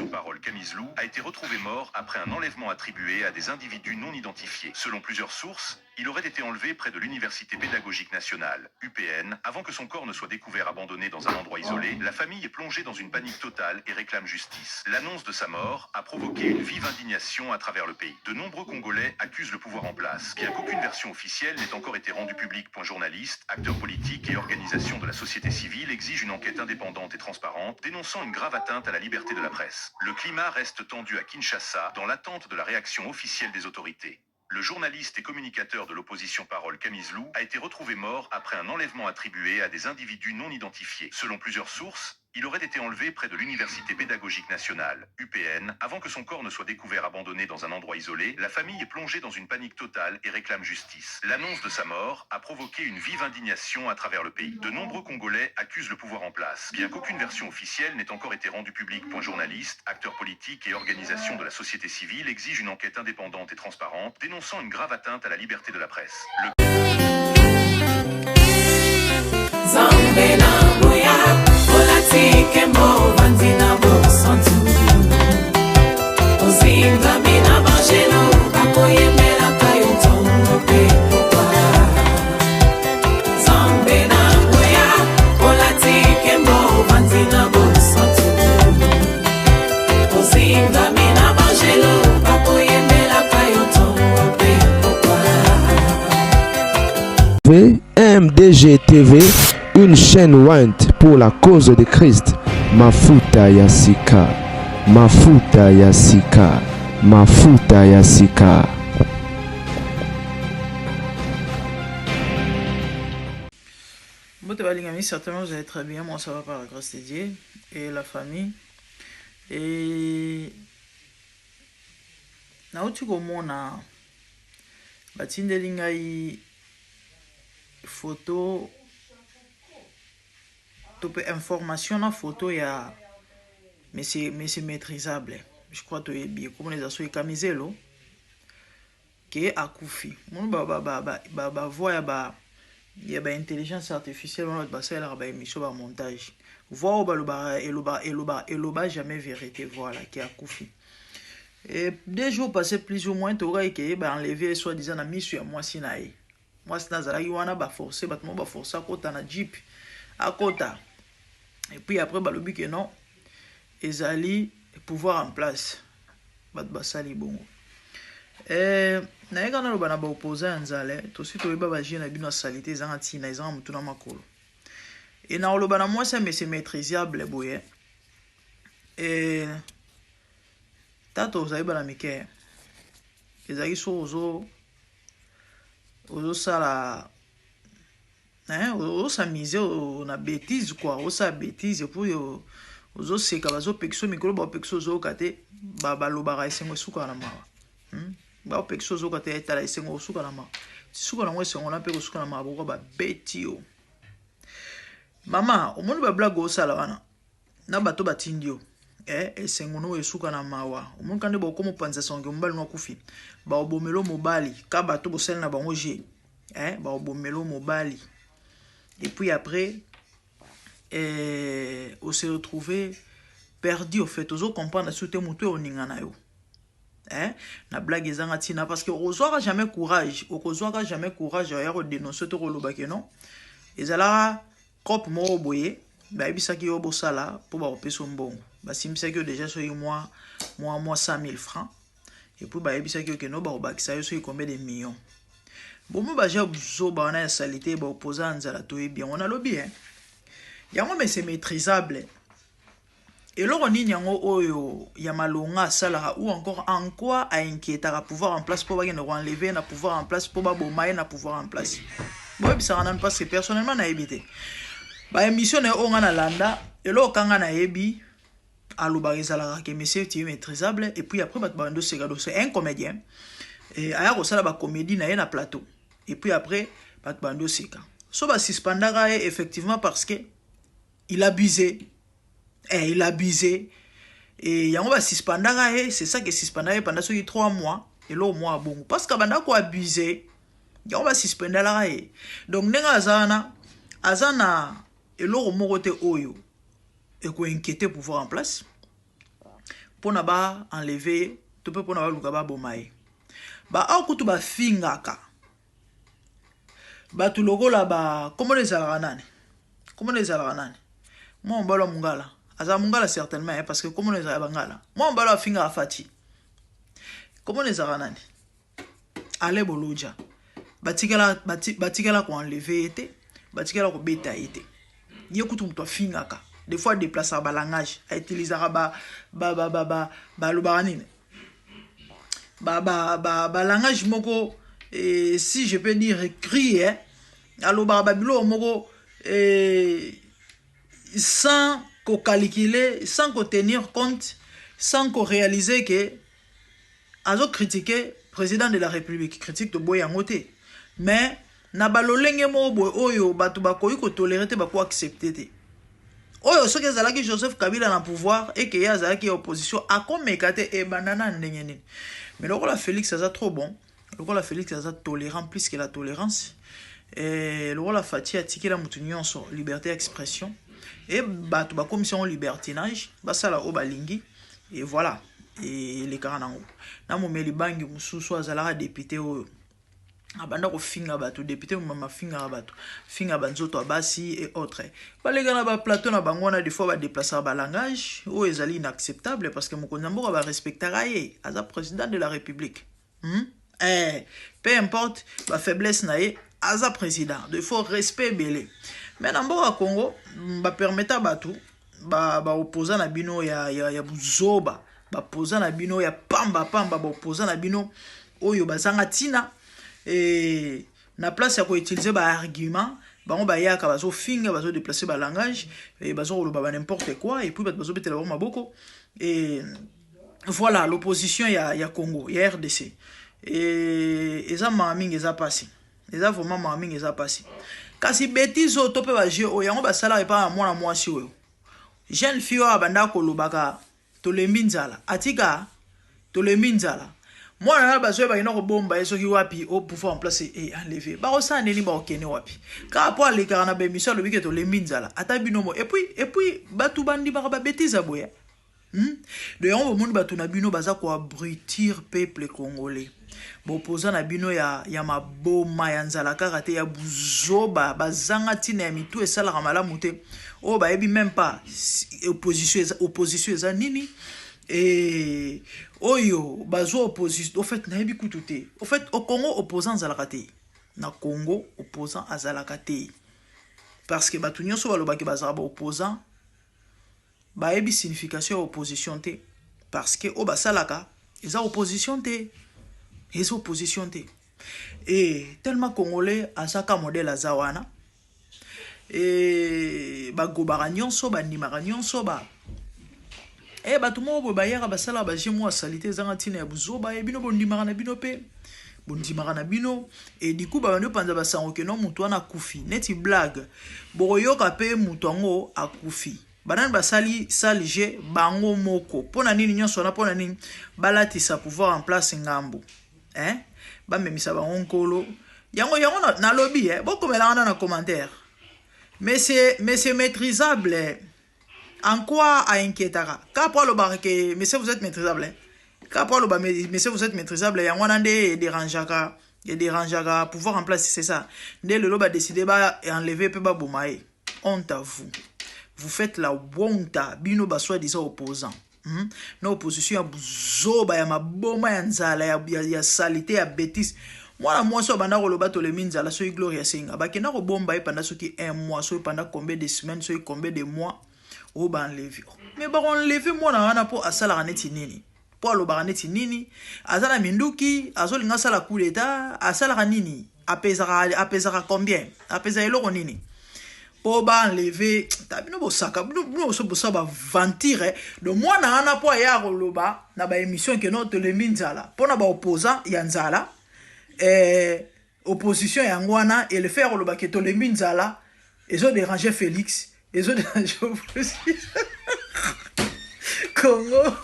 l'opposition Parole Camizlou a été retrouvé mort après un enlèvement attribué à des individus non identifiés. Selon plusieurs sources, il aurait été enlevé près de l'Université pédagogique nationale, UPN, avant que son corps ne soit découvert abandonné dans un endroit isolé. La famille est plongée dans une panique totale et réclame justice. L'annonce de sa mort a provoqué une vive indignation à travers le pays. De nombreux Congolais accusent le pouvoir en place, bien qu'aucune version officielle n'ait encore été rendue publique. Journalistes, acteurs politiques et organisations de la société civile exigent une enquête indépendante et transparente, dénonçant une grave atteinte à la liberté de la presse. Le climat reste tendu à Kinshasa, dans l'attente de la réaction officielle des autorités. Le journaliste et communicateur de l'opposition Parole Camizlou a été retrouvé mort après un enlèvement attribué à des individus non identifiés. Selon plusieurs sources, il aurait été enlevé près de l'Université pédagogique nationale, UPN, avant que son corps ne soit découvert abandonné dans un endroit isolé. La famille est plongée dans une panique totale et réclame justice. L'annonce de sa mort a provoqué une vive indignation à travers le pays. De nombreux Congolais accusent le pouvoir en place, bien qu'aucune version officielle n'ait encore été rendue publique. Journalistes, acteurs politiques et organisations de la société civile exigent une enquête indépendante et transparente, dénonçant une grave atteinte à la liberté de la presse. MDG TV, une chaîne ointe pour la cause de Christ. Mafuta ya sika, mafuta ya sika, mafuta ya sika. Certainement vous allez très bien, moi ça va par la grâce de Dieu et la famille. Et nauti komona batindeli ngai photo tope information na photo ya mais c'est maîtrisable, je crois que bien comme les assos kamizelo que akufi mon ba voix ya ba intelligence artificielle on va ça la ba émission ba montage voix ba eloba jamais vérité, voilà qui akufi. Et des jours passés plus ou moins t'aurais que ba enlever soi-disant na mission ya moi sinaï moi sinazalaki wana ba forcer battement ba forcer akota na jeep akota. Et puis après balobi que non ezali pouvoir en place bat basali bongo. Na yeka na loba na ba opposant nzale to si to yeba ba jina bino salité zanga tina ezanga mutuna makolo. Et na loba na moi ça mais c'est maîtrisable boye. Et tato zaiba na mike ezali so ozo sala ozo s'amuser na bêtise quoi, ozo bêtise pour ozo seka bazo pexo mikolo ba pexo zo kate ba lobara esengo suka na mawa ba pexo zo kate etala esengo suka na mawa suka na ngwe sengo na pe suka na mawa boko ba betio mama omoni ba blague osala wana na bato batindio esengo no esuka na mawa omoni kande ba komo panza songe mbali no kufi ba obomelo mobali ka bato bosel na bango je ba obomelo mobali. Et puis après on s'est retrouvé perdu au fait ozo comprendre soute mutu oninga na yo na blague ezanga tina parce que ozoaka jamais courage ya ko dénoncer to ko lobake non ezala cop mo boye ba ebisaki yo bosala pour ba opeso mbongo ba simisaki yo déjà so moi 100 000 francs et puis ba ebisaki yo que no ba obakisa yo so combien de millions. Bon moi ba j'ai zo ba na salité ba opposant nzala to bien on a lobby yango mais c'est maîtrisable. Et là on y oyo ya malonga sala ou encore en quoi a inquiéter à pouvoir en place pour ba ngeno enlever na pouvoir en place pour ba bomaye na pouvoir en place. Moi ça rend parce que personnellement na évité ba émission na on na landa et là kanga na ebi alobariza la que monsieur tu maîtrisable. Et puis après ba bando c'est un comédien et aya ko sala ba comédie na na plateau. Et puis après ba bando seka so ba suspendara effectivement parce que il abusait. Il abusait. Et yango ba suspendara c'est ça que suspendara pendant 3 mois et là au mois bon parce que banda ko abuser yango ba suspendara donc nenga azana et là au morote oyo et ko inquiéter pouvoir en place pona ba enlever to pe pona ba luka ba bomaye ba akutu ba fingaka ba tu logola ba comment les alaranane moi mbalo mungala aza mungala certainement parce que comment les abangala moi mbalo finga afati comment les alaranane ale boloja batikala ko enlever été batikala ko beta été ye kutu mto fingaka des fois déplacer ba langage a utiliser ba lobaranine ba langage moko si je peux dire écrit allo babilo moko sans qu'on calculer sans qu'on tenir compte sans qu'on réaliser que azo critiquer président de la République critique de boyangote mais na balolenge mo boy oyo batu bakoyi ko tolérer te bako accepter te oyo soki ezalaki Joseph Kabila na pouvoir et que yazalaki opposition akomekate e banana ndenge nini mais lokola Félix aza trop bon lokola Félix aza tolérant plus que la tolérance et lokola Fati atikela mutu nyonso liberté d'expression et batu ba commission libertinage basala o balingi et voilà et les karanango na momeli bangi mususu azalaka député oyo abanda ko finga bato député mama finga bato finga banzoto abasi et autres balega na ba plateau na bango na des fois ba déplacer ba langage o ezali inacceptable parce que mokonzi mboka ba respectera ye aza président de la République peu importe ba faiblesse na ye aza président il faut respect belé mais na mboka Congo ba permettre bato ba opposant na bino ya buzoba ba opposant na bino ya pamba ba opposant na bino oyo bazanga tina et na place ya ko utiliser ba argument bango ba yaka bazo finga bazo déplacer ba langage et bazo ba n'importe quoi et puis bazo betela ba maboko et voilà l'opposition ya Congo ya RDC et eza mamingi eza passé eza vraiment mamingi eza passé kasi bêtise to pe ba jeu o yango ba sala pa mwana mwasi oyo jeune fille abanda ko lobaka to lembi nzala atika to lembi nzala moi na bazo ba ina ko bomba eso ki wapi au pouvoir en place et enlever ba osa neni ba okene wapi ka po ale kana be mission le biketo lembi nzala ata binomo et puis batu bandi ba bêtise aboya de yango monde batu na bino baza ko abrutir peuple congolais bo poza na bino ya maboma ya nzala karate ya buzoba bazanga tina ya mitu esala malamu te o ba ebi même pas opposition eza nini et oyo bazo opposition au fait na ebi kututé au fait au Congo opposant zalakate na Congo opposant azalakate parce que batu nyonso balobaki bazala ba opposant ba ebi signification opposition te parce que o basalaka eza opposition te eza opposition te et tellement congolais asaka modèle azawana et ba gobara nyonso ba nimara nyonso ba e bato mo ba yaka basala ba jemo salité zanga tina ya buzoba e bino bondimaka na bino pe bondimaka na bino et du coup ba bano panza basango ke no mutu wana kufi neti blague boyoka pe mutu ngo akufi banani basali salije bango moko pona nini nyonso na pona nini balatisa pouvoir en place ngambo ba memisa bango nkolo yango na lobby bokomela na commentaire mais c'est maîtrisable. En quoi a inquiétara? Quand le barque, mais si vous êtes maîtrisable, quand le barque, mais si vous êtes maîtrisable, il y a un dérangeaka, pouvoir en place, c'est ça. Dès le loba décidé ba enlever peu ba boumae. Honte à vous. Vous faites la honte, bino ba soit disant opposant. Na opposition ya buzoba ya maboma ya nzala ya salité ya bêtise. Moi so banda ko loba to le minzala so gloria singa. Ba kena ko bomba pendant ce qui un mois, so pendant combien de semaines, so combien de mois. O ba enlever mais ba enlever moi na wana po asala kaneti nini po lo ba kaneti nini azala minduki azolinga sala coup d'état asala kanini apezara combien apeza eloko nini po ba enlever tabino bo saka no so bo saba ventire de moi na wana po ya loba na ba émission que non te le minzala po na ba opposant ya nzala opposition ya ngwana et le faire loba que to le minzala et ont dérangé Félix. Les autres Congo,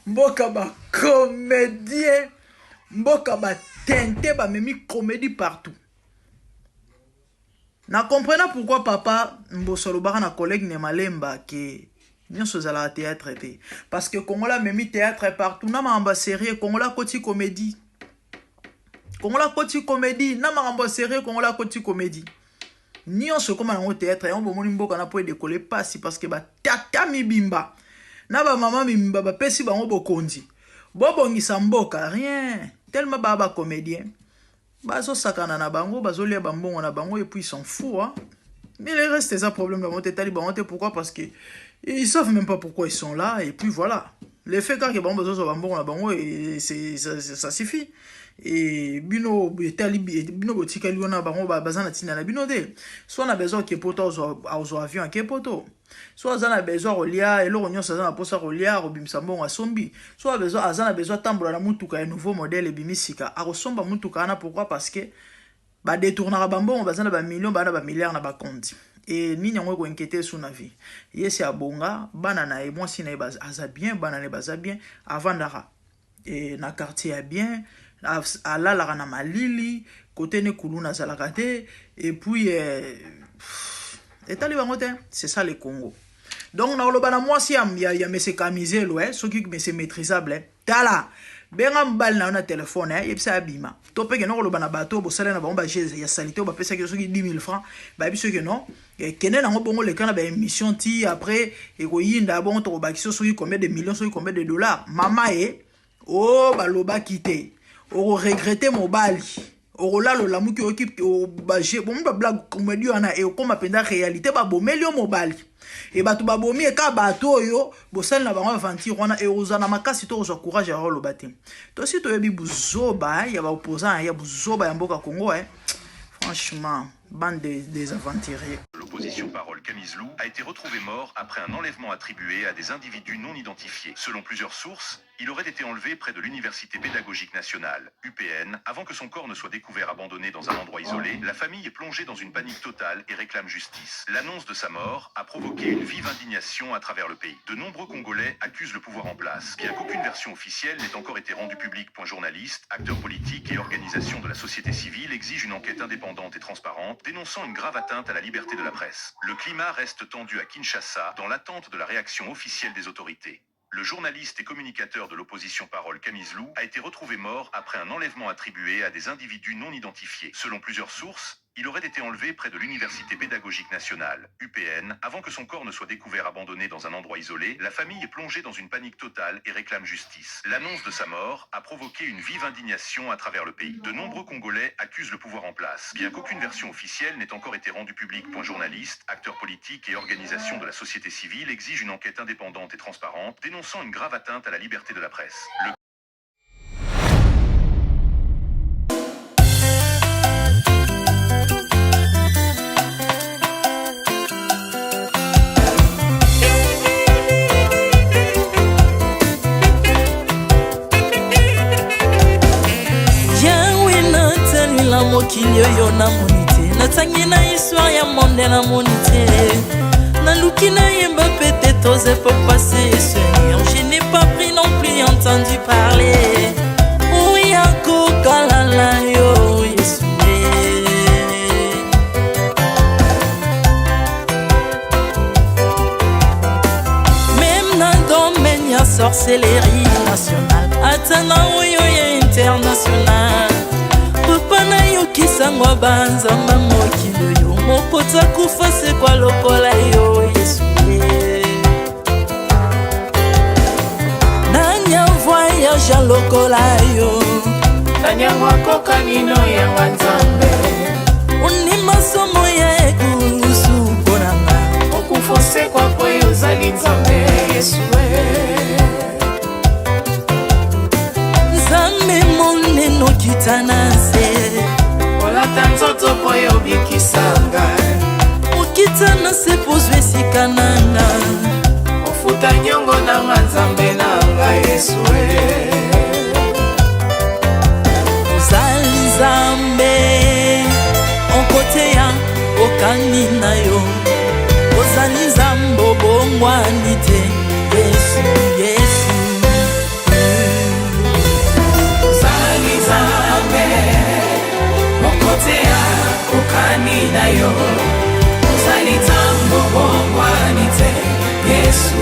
mboka ba comédien, mboka ba tente ba memi comédie partout. Na comprenant pourquoi papa mbosolo baka na collègue ne malemba que nyonso ezalaka théâtre te parce que kongola memi théâtre partout na makambo série kongola koti comédie na makambo série kongola koti comédie nyonso koma nango théâtre yango bomoni mboka na po décoller pasi parce que batata mibimba na bamama mibimba bapesi bango bokonzi bobongisa mboka rien tellement ba comédien bazosakana na bango bazolia bambongo na bango et puis ils s'en foutent hein? Mais le reste c'est un problème de monter taliban pourquoi parce que ils savent même pas pourquoi ils sont là et puis voilà le fait quand que bango bambongo na bango et ça suffit et bino botika liona bango bazana tina na bino de soit na besoin que poto aux avion ke poto soit azana besoin rolia et lo nyonso azana posa rolia robimisa mbongo asombi soit besoin azana besoin tambola na mutuka ya nouveau modèle bimisika akosomba mutuka na pourquoi parce que ba détournera bambongo bazana ba millions bana ba milliards na ba compte et nini yango ko inquiéter sur na vie yesi abonga bana na e moi sina aza bien bana ne baza bien avant dara et na quartier ya bien alalaka na malili côté ne kuluna zalaka te et puis etali bango te c'est ça le Congo donc na oloba na mwasi ya mese Kamizelo ce qui me c'est maîtrisable tala benga mbali na téléphone yebisa abima to peke no oloba na bato bo sala na bango ba jeze ya salite ba pesa ke soki 10 000 francs ba biso ke non kene na ngo bongo le kana ba émission ti après e ko yinda bongo to ba kiso soki combien de millions soki combien de dollars mama oh baloba kité o regretter mobali o la lo lamu ki okip o baje bon ba blague comédie ana e ko mapenda réalité ba bomelio mobali et batu ba bomi e ka bato yo bosal na bango aventure wana e ozana makasi to zo courage ya lo batim to si to yebi buzoba ya ba opposant ya buzoba ya mboka Congo franchement bande des aventuriers. L'opposition Parole Kamizlou a été retrouvé mort après un enlèvement attribué à des individus non identifiés. Selon plusieurs sources, il aurait été enlevé près de l'Université pédagogique nationale, UPN, avant que son corps ne soit découvert abandonné dans un endroit isolé. La famille est plongée dans une panique totale et réclame justice. L'annonce de sa mort a provoqué une vive indignation à travers le pays. De nombreux Congolais accusent le pouvoir en place. Bien qu'aucune version officielle n'ait encore été rendue publique, journalistes, acteurs politiques et organisations de la société civile exigent une enquête indépendante et transparente, dénonçant une grave atteinte à la liberté de la presse. Le climat reste tendu à Kinshasa dans l'attente de la réaction officielle des autorités. Le journaliste et communicateur de l'opposition Parole Kamizlou a été retrouvé mort après un enlèvement attribué à des individus non identifiés. Selon plusieurs sources, il aurait été enlevé près de l'Université pédagogique nationale, UPN, avant que son corps ne soit découvert abandonné dans un endroit isolé. La famille est plongée dans une panique totale et réclame justice. L'annonce de sa mort a provoqué une vive indignation à travers le pays. De nombreux Congolais accusent le pouvoir en place. Bien qu'aucune version officielle n'ait encore été rendue publique, journalistes, acteurs politiques et organisations de la société civile exigent une enquête indépendante et transparente, dénonçant une grave atteinte à la liberté de la presse. mokili oyo namoni te natangi na histoire ya monde namoni te naluki nayemba pete toze po passer Seigneur je n'ai pas pris non plus entendu parler oya kokalala yo Yesu même na domaine ya sorcellerie nationale atana oyo ya international papa na yo kisangwa banzamba mokili yo mopota kufa se kwa lokola yo Yesu nanya voyage a lokola yo tanyangwa koka nino ya wanzambe uni masomo ya ekulusu ponanga okufose kwa poyo zali nzambe Yesu nzambe moneno kitana se olata nzoto poyo bikisanga okitana se pozwe sikananga ofuta nyongo na nzambe nanga Yesu ozali nzambe onkoteya okani na yo ozali nzambe obongwani te Yesu Yesu ozali nzambe onkoteya okani na yo ozali nzambe obongwani te Yesu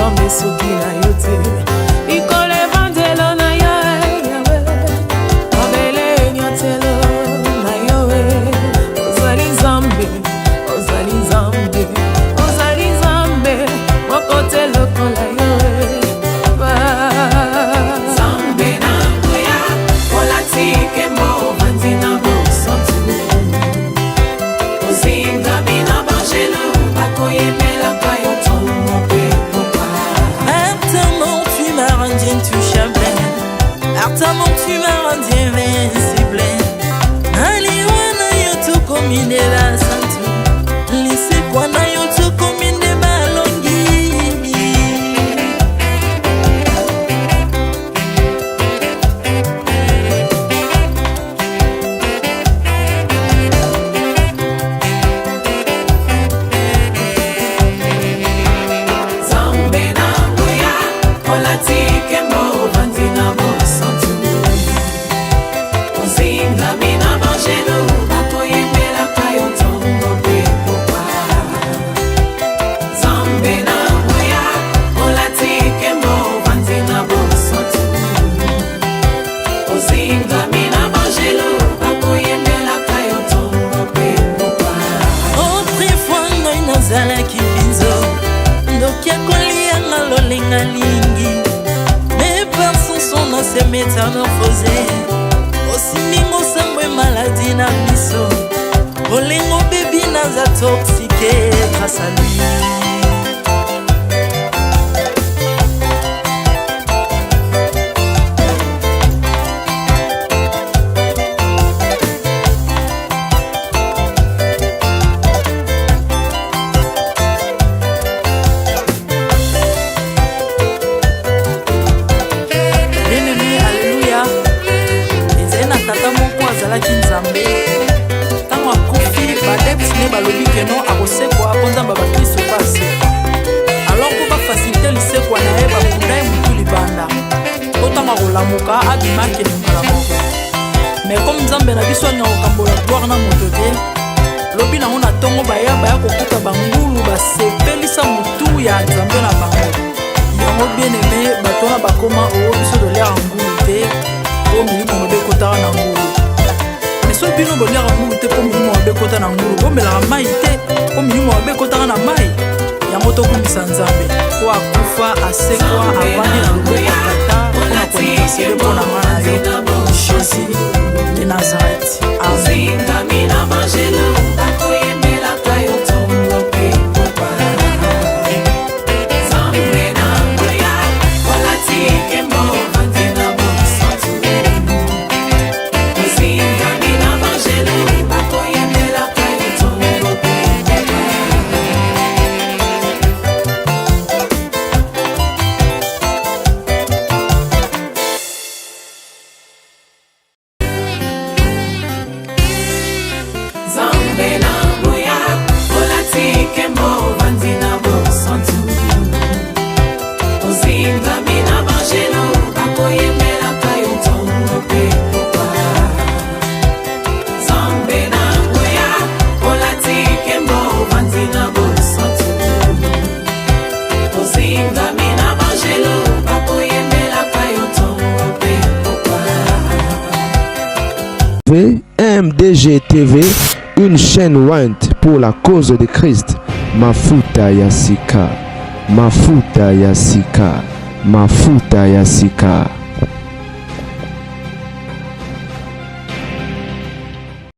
nzambe soki na yo te ikolo evanzelo na yo yawe mabele enyatelo na yo ozali nzambe ozali nzambe ozali nzambe moko te lokola yo nzambe na ngoya olatike mo vanzi na bosantu ozingami na bangelo bakoyemelaka yo ntongo mpe popa Ardemment tu m'as rendu intouchable, ardemment tu m'as rendu invincible. Aliwana yo tokomine la santu, lisekwana yo tokomine balongi. nzambe na ngoya olatike mo vanzi na bosantu ozingami na bangelo bakoyemelaka yo ntongo mpe popa nzambe na ngoya olatike mo vanzi na bosantu ozingami na bangelo bakoyemelaka yo ntongo mpe popa Autrefois ngai nazalaki binzo ndoki akolianga lolenga lingi mais par son son nase métamorphosé osimingo sangwe maladi na miso olengo bebi naza toxique grâce à lui. Bien-aimé, alléluia. ezali na tata moko azalaki nzambe ntango akufi badepsine balobi keno akosekwa mpo nzambe bakristo basekwa alors mpo bafasilite lisekwa na ye bakunda ye motu libanda mpo ntango akolamuka abimaki elingala moko mais comme nzambe na biso alinga kokambola gloire na moto te lobi nango na ntongo baya kokuta bangulu basepelisa motu ya nzambe na bango yango bien aimé bato wana bakoma oyo biso toliaka ngulu te mpo milimo mabe ekotaka na ngulu mais soki bino boliaka ngulu te mpo milimo mabe ekota na ngulu bomelaka mai te mpo milimo mabe ekotaka na mai yango tokumbisa nzambe po akufa asekwa avandi na loboko ya tata mpona kointercede mpo na nga na yo jésus de nazareth amen ozingami na bangelo bakoyemelaka yo ntongo mpe popa nzambe na ngoya olatike mo vanzi na bosantu ozingami na bangelo bakoyemelaka yo ntongo mpe popa nzambe na ngoya olatike mo vanzi na bosantu ozingami na bangelo bakoyemelaka yo ntongo mpe popa nzambe na ngoya olatike mo vanzi na bosantu ozingami na bangelo bakoyemelaka yo ntongo mpe popa MDG TV, une chaîne ointe pour la cause de Christ. Mafuta ya sika, mafuta ya sika, mafuta ya sika.